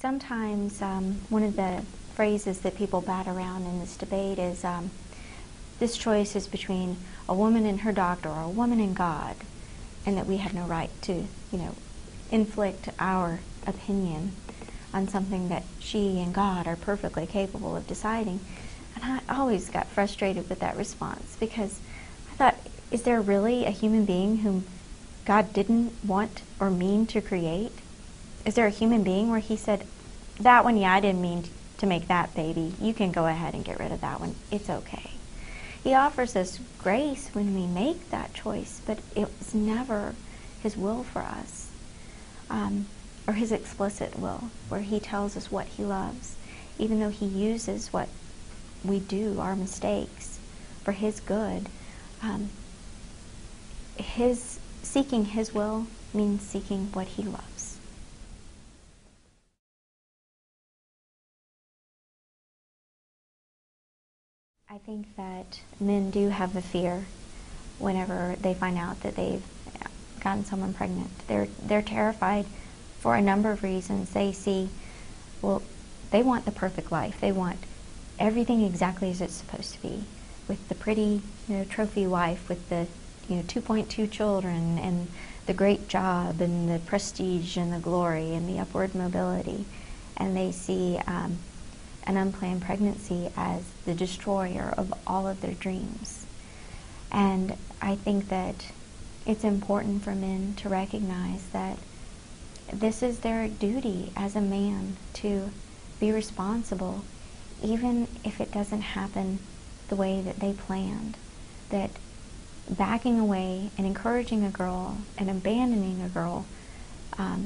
Sometimes one of the phrases that people bat around in this debate is this choice is between a woman and her doctor or a woman and God, and that we have no right to, inflict our opinion on something that she and God are perfectly capable of deciding. And I always got frustrated with that response, because I thought, is there really a human being whom God didn't want or mean to create? Is there a human being where he said, that one, yeah, I didn't mean to make that baby. You can go ahead and get rid of that one. It's okay. He offers us grace when we make that choice, but it was never his will for us, or his explicit will, where he tells us what he loves, even though he uses what we do, our mistakes, for his good. Seeking his will means seeking what he loves. I think that men do have a fear whenever they find out that they've gotten someone pregnant. They're terrified for a number of reasons. They see, they want the perfect life. They want everything exactly as it's supposed to be, with the pretty, trophy wife, with the 2.2 children, and the great job, and the prestige, and the glory, and the upward mobility. And they see an unplanned pregnancy as the destroyer of all of their dreams. And I think that it's important for men to recognize that this is their duty as a man, to be responsible, even if it doesn't happen the way that they planned. That backing away and encouraging a girl and abandoning a girl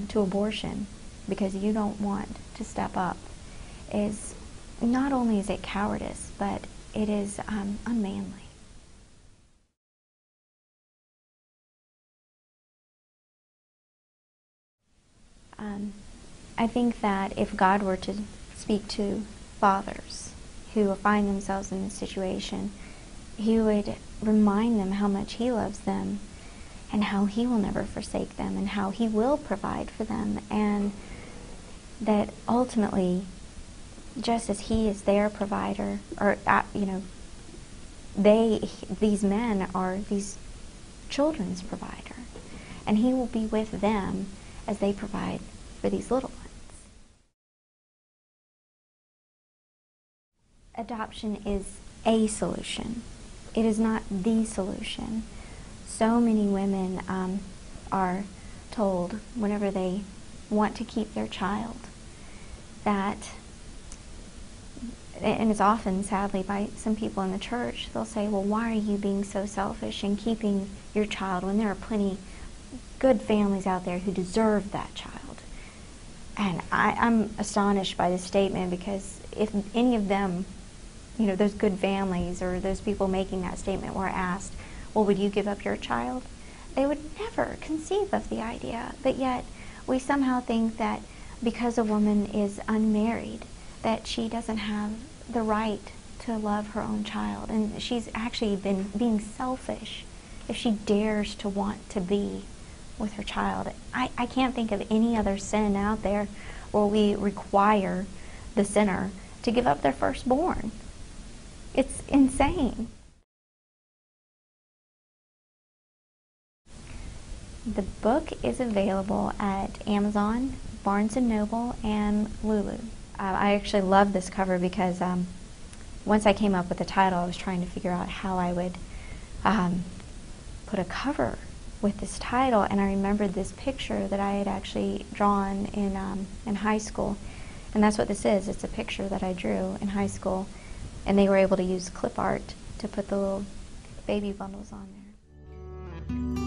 to abortion because you don't want to step up is, not only is it cowardice, but it is unmanly. I think that if God were to speak to fathers who find themselves in this situation, he would remind them how much he loves them, and how he will never forsake them, and how he will provide for them, and that ultimately, just as he is their provider, or these men are these children's provider, and he will be with them as they provide for these little ones. Adoption is a solution. It is not the solution. So many women are told whenever they want to keep their child that, and it's often, sadly, by some people in the church, they'll say, well, why are you being so selfish in keeping your child when there are plenty good families out there who deserve that child? And I'm astonished by this statement, because if any of them, those good families or those people making that statement were asked, well, would you give up your child? They would never conceive of the idea. But yet, we somehow think that because a woman is unmarried, that she doesn't have the right to love her own child. And she's actually being selfish if she dares to want to be with her child. I can't think of any other sin out there where we require the sinner to give up their firstborn. It's insane. The book is available at Amazon, Barnes & Noble, and Lulu. I actually love this cover because once I came up with the title, I was trying to figure out how I would put a cover with this title, and I remembered this picture that I had actually drawn in high school, and that's what this is. It's a picture that I drew in high school, and they were able to use clip art to put the little baby bundles on there.